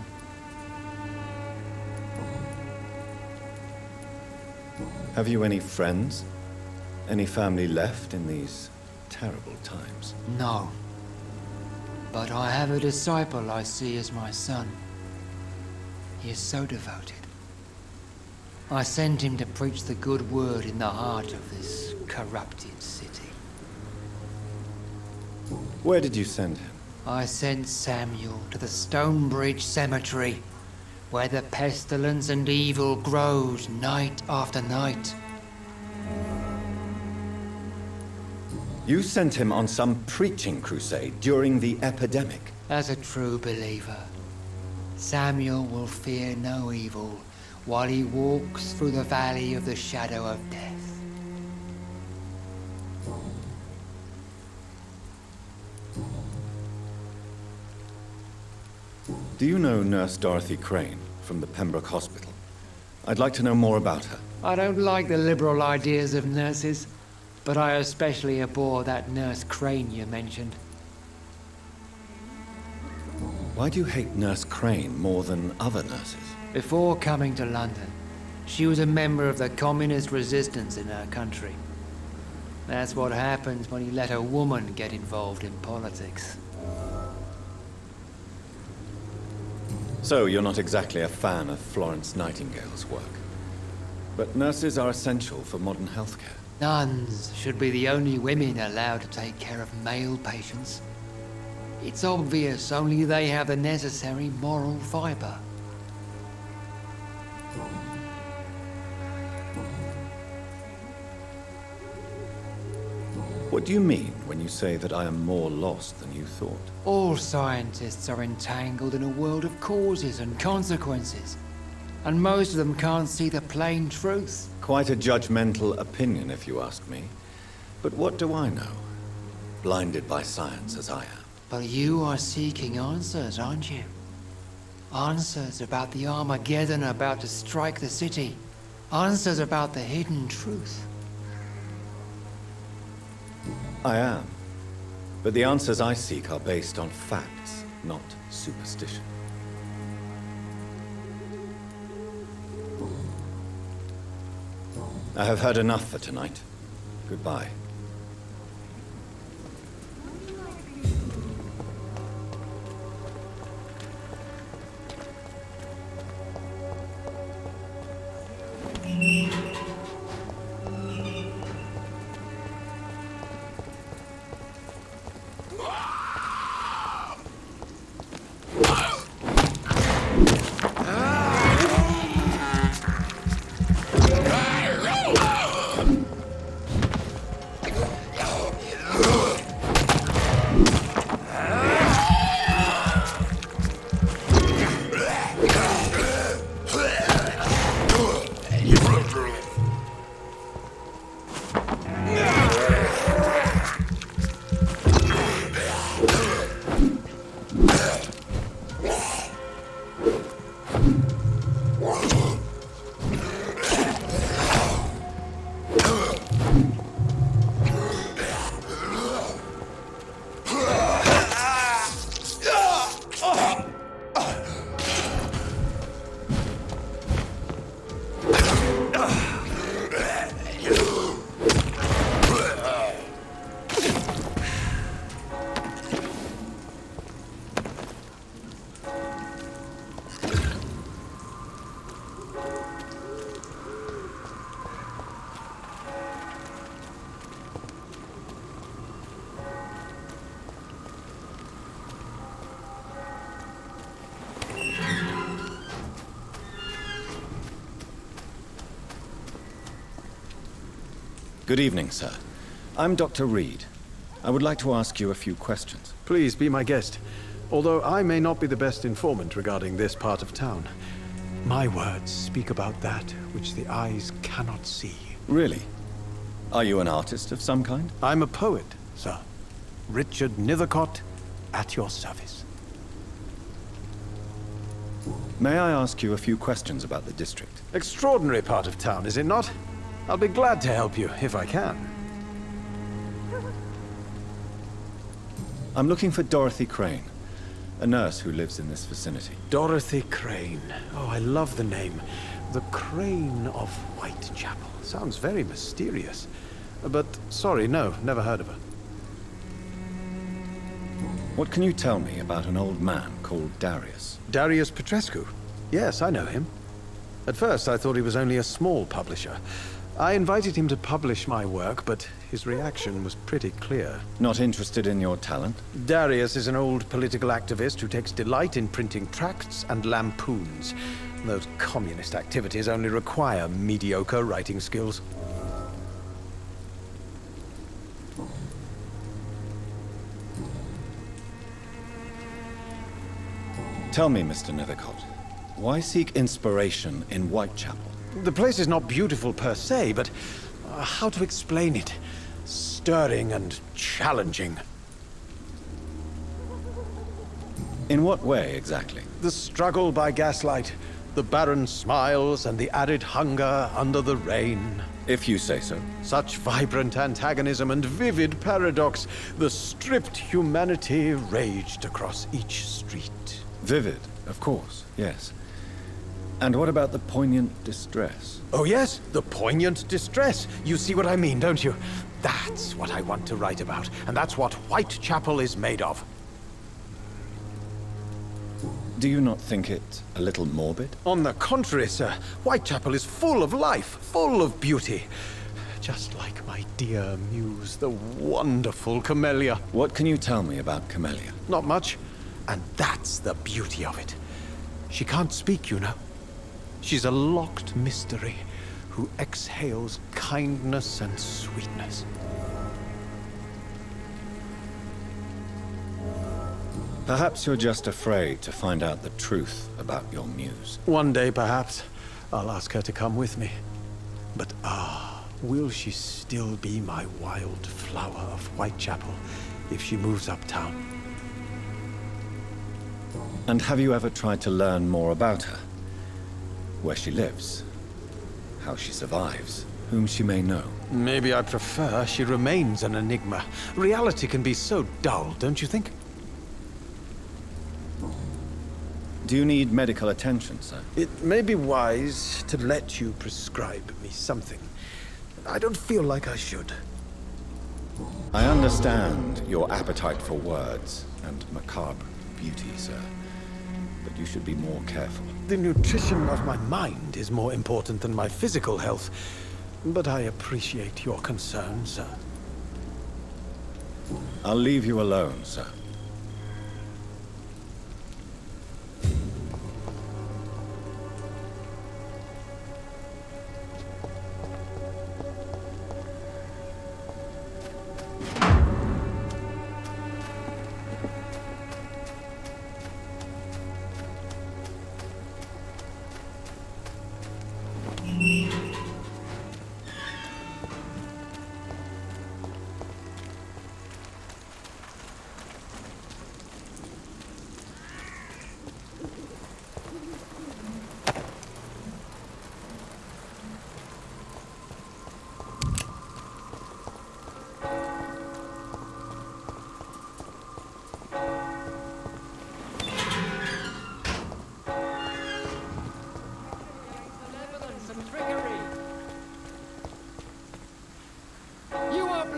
Have you any friends? Any family left in these terrible times? No. But I have a disciple I see as my son. He is so devoted. I sent him to preach the good word in the heart of this corrupted city. Where did you send him? I sent Samuel to the Stonebridge Cemetery, where the pestilence and evil grows night after night. You sent him on some preaching crusade during the epidemic. As a true believer, Samuel will fear no evil while he walks through the valley of the shadow of death. Do you know Nurse Dorothy Crane from the Pembroke Hospital? I'd like to know more about her. I don't like the liberal ideas of nurses, but I especially abhor that Nurse Crane you mentioned. Why do you hate Nurse Crane more than other nurses? Before coming to London, she was a member of the communist resistance in her country. That's what happens when you let a woman get involved in politics. So you're not exactly a fan of Florence Nightingale's work. But nurses are essential for modern healthcare. Nuns should be the only women allowed to take care of male patients. It's obvious only they have the necessary moral fiber. What do you mean when you say that I am more lost than you thought? All scientists are entangled in a world of causes and consequences, and most of them can't see the plain truth. Quite a judgmental opinion, if you ask me. But what do I know? Blinded by science as I am. But you are seeking answers, aren't you? Answers about the Armageddon about to strike the city. Answers about the hidden truth. I am. But the answers I seek are based on facts, not superstition. I have heard enough for tonight. Goodbye. Good evening, sir. I'm Dr. Reid. I would like to ask you a few questions. Please be my guest. Although I may not be the best informant regarding this part of town, my words speak about that which the eyes cannot see. Really? Are you an artist of some kind? I'm a poet, sir. Richard Nethercott, at your service. May I ask you a few questions about the district? Extraordinary part of town, is it not? I'll be glad to help you, if I can. I'm looking for Dorothy Crane, a nurse who lives in this vicinity. Dorothy Crane. Oh, I love the name. The Crane of Whitechapel. Sounds very mysterious. But, sorry, no, never heard of her. What can you tell me about an old man called Darius? Darius Petrescu? Yes, I know him. At first, I thought he was only a small publisher. I invited him to publish my work, but his reaction was pretty clear. Not interested in your talent? Darius is an old political activist who takes delight in printing tracts and lampoons. Those communist activities only require mediocre writing skills. Tell me, Mr. Nethercott, why seek inspiration in Whitechapel? The place is not beautiful per se, but how to explain it? Stirring and challenging. In what way, exactly? The struggle by gaslight, the barren smiles and the arid hunger under the rain. If you say so. Such vibrant antagonism and vivid paradox, the stripped humanity raged across each street. Vivid, of course, yes. And what about the poignant distress? Oh yes, the poignant distress. You see what I mean, don't you? That's what I want to write about, and that's what Whitechapel is made of. Do you not think it a little morbid? On the contrary, sir. Whitechapel is full of life, full of beauty. Just like my dear muse, the wonderful Camellia. What can you tell me about Camellia? Not much, and that's the beauty of it. She can't speak, you know. She's a locked mystery who exhales kindness and sweetness. Perhaps you're just afraid to find out the truth about your muse. One day, perhaps, I'll ask her to come with me. But will she still be my wild flower of Whitechapel if she moves uptown? And have you ever tried to learn more about her? Where she lives, how she survives, whom she may know? Maybe I prefer she remains an enigma. Reality can be so dull, don't you think? Do you need medical attention, sir? It may be wise to let you prescribe me something. I don't feel like I should. I understand your appetite for words and macabre beauty, sir. But you should be more careful. The nutrition of my mind is more important than my physical health. But I appreciate your concern, sir. I'll leave you alone, sir.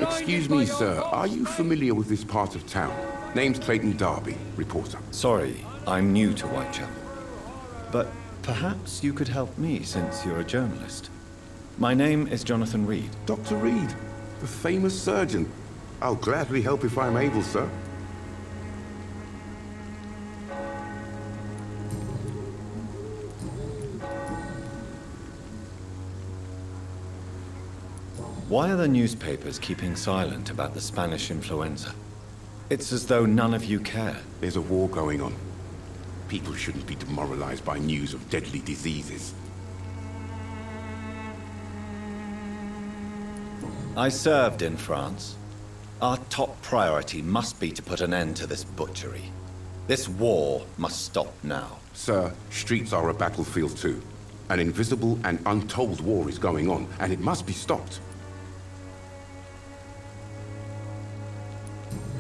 Excuse me, sir. Are you familiar with this part of town? Name's Clayton Darby, reporter. Sorry, I'm new to Whitechapel. But perhaps you could help me since you're a journalist. My name is Jonathan Reid. Dr. Reid, the famous surgeon. I'll gladly help if I'm able, sir. Why are the newspapers keeping silent about the Spanish influenza? It's as though none of you care. There's a war going on. People shouldn't be demoralized by news of deadly diseases. I served in France. Our top priority must be to put an end to this butchery. This war must stop now. Sir, streets are a battlefield too. An invisible and untold war is going on, and it must be stopped.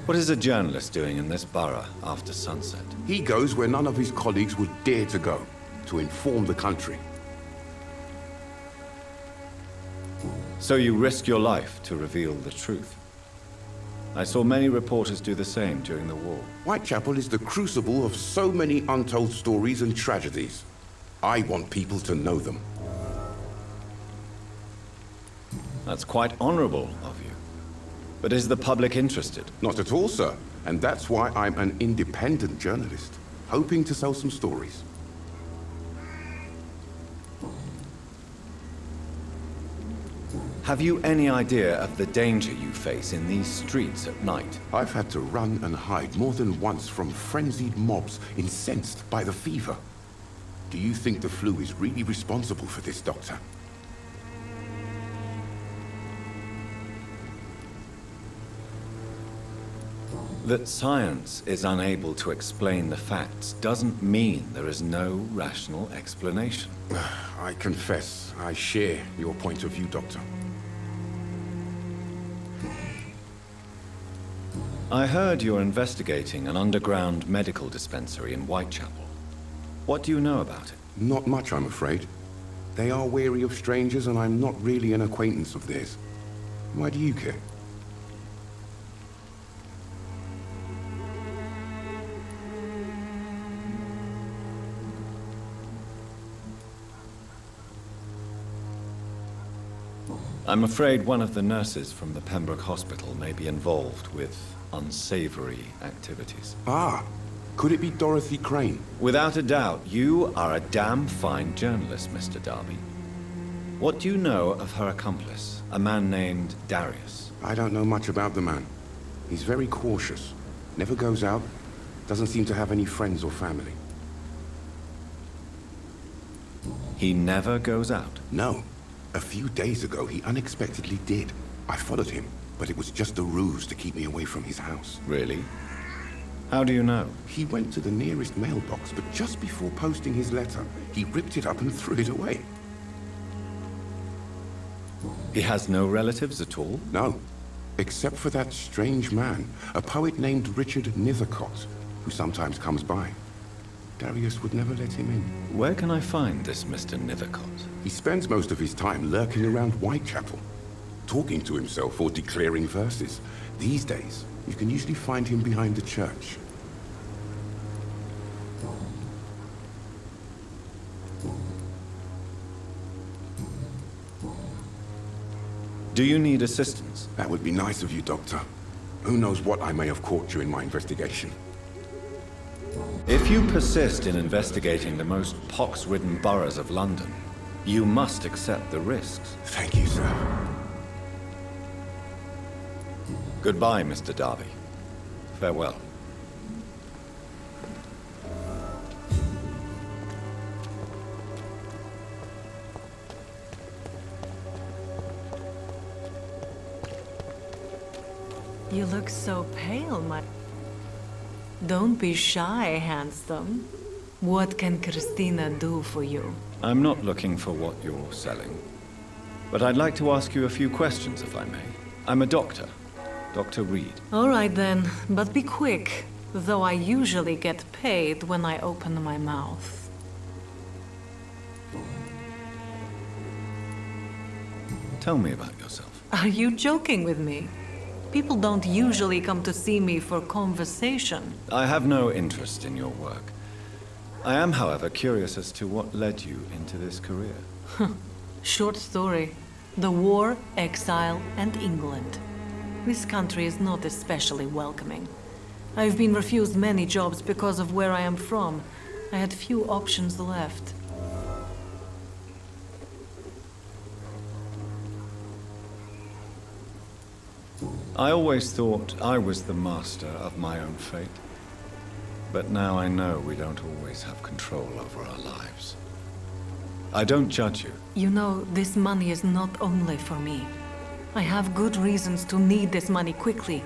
What is a journalist doing in this borough after sunset? He goes where none of his colleagues would dare to go, to inform the country. So you risk your life to reveal the truth. I saw many reporters do the same during the war. Whitechapel is the crucible of so many untold stories and tragedies. I want people to know them. That's quite honorable of you. But is the public interested? Not at all, sir. And that's why I'm an independent journalist, hoping to sell some stories. Have you any idea of the danger you face in these streets at night? I've had to run and hide more than once from frenzied mobs incensed by the fever. Do you think the flu is really responsible for this, Doctor? That science is unable to explain the facts doesn't mean there is no rational explanation. I confess, I share your point of view, Doctor. I heard you're investigating an underground medical dispensary in Whitechapel. What do you know about it? Not much, I'm afraid. They are wary of strangers, and I'm not really an acquaintance of theirs. Why do you care? I'm afraid one of the nurses from the Pembroke Hospital may be involved with unsavory activities. Ah, could it be Dorothy Crane? Without a doubt, you are a damn fine journalist, Mr. Darby. What do you know of her accomplice, a man named Darius? I don't know much about the man. He's very cautious, never goes out, doesn't seem to have any friends or family. He never goes out? No. A few days ago, he unexpectedly did. I followed him, but it was just a ruse to keep me away from his house. Really? How do you know? He went to the nearest mailbox, but just before posting his letter, he ripped it up and threw it away. He has no relatives at all? No, except for that strange man, a poet named Richard Nithercott, who sometimes comes by. Darius would never let him in. Where can I find this Mr. Nithercott? He spends most of his time lurking around Whitechapel, talking to himself or declaring verses. These days, you can usually find him behind the church. Do you need assistance? That would be nice of you, Doctor. Who knows what I may have caught you in my investigation. If you persist in investigating the most pox-ridden boroughs of London, you must accept the risks. Thank you, sir. Goodbye, Mr. Darby. Farewell. You look so pale, my... Don't be shy, handsome. What can Christina do for you? I'm not looking for what you're selling. But I'd like to ask you a few questions, if I may. I'm a doctor. Dr. Reid. All right then, but be quick. Though I usually get paid when I open my mouth. Tell me about yourself. Are you joking with me? People don't usually come to see me for conversation. I have no interest in your work. I am, however, curious as to what led you into this career. Short story. The war, exile, and England. This country is not especially welcoming. I've been refused many jobs because of where I am from. I had few options left. I always thought I was the master of my own fate. But now I know we don't always have control over our lives. I don't judge you. You know, this money is not only for me. I have good reasons to need this money quickly,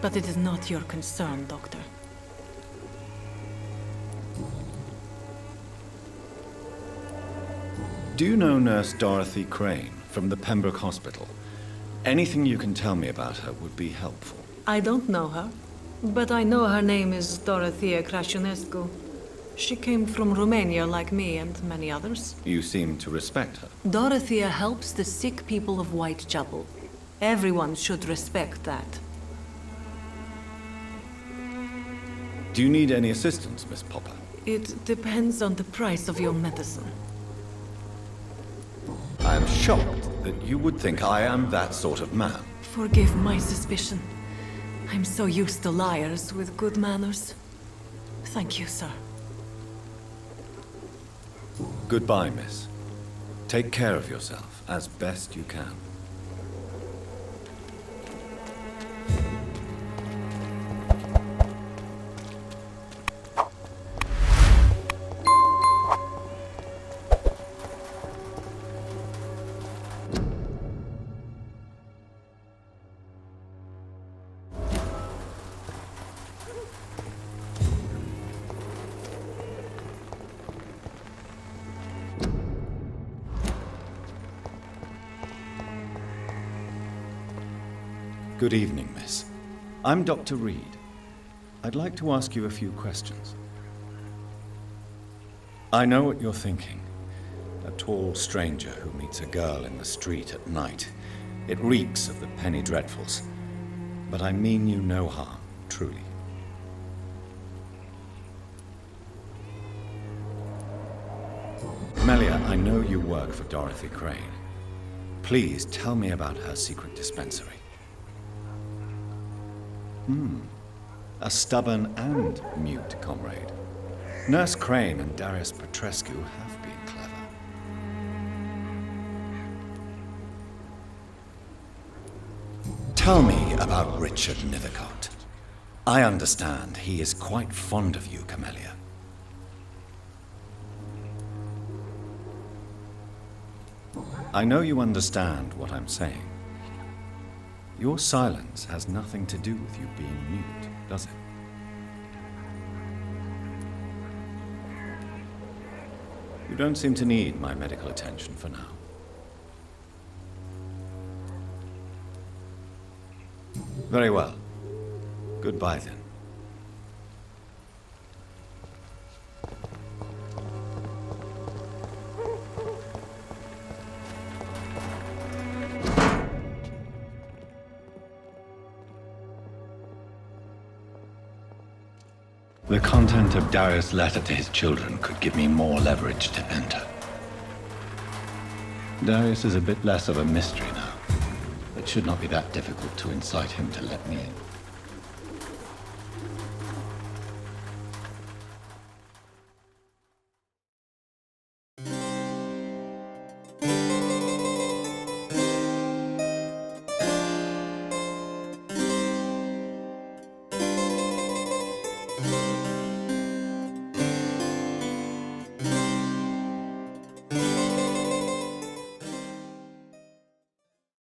but it is not your concern, Doctor. Do you know Nurse Dorothy Crane from the Pembroke Hospital? Anything you can tell me about her would be helpful. I don't know her, but I know her name is Dorothea Crăciunescu. She came from Romania like me and many others. You seem to respect her. Dorothea helps the sick people of Whitechapel. Everyone should respect that. Do you need any assistance, Miss Popper? It depends on the price of your medicine. I am shocked that you would think I am that sort of man. Forgive my suspicion. I'm so used to liars with good manners. Thank you, sir. Goodbye, miss. Take care of yourself as best you can. Good evening, miss. I'm Dr. Reid. I'd like to ask you a few questions. I know what you're thinking. A tall stranger who meets a girl in the street at night. It reeks of the penny dreadfuls. But I mean you no harm, truly. Melia, I know you work for Dorothy Crane. Please tell me about her secret dispensary. A stubborn and mute comrade. Nurse Crane and Darius Petrescu have been clever. Tell me about Richard Nithercott. I understand he is quite fond of you, Camellia. I know you understand what I'm saying. Your silence has nothing to do with you being mute, does it? You don't seem to need my medical attention for now. Very well. Goodbye then. The content of Darius' letter to his children could give me more leverage to enter. Darius is a bit less of a mystery now. It should not be that difficult to incite him to let me in.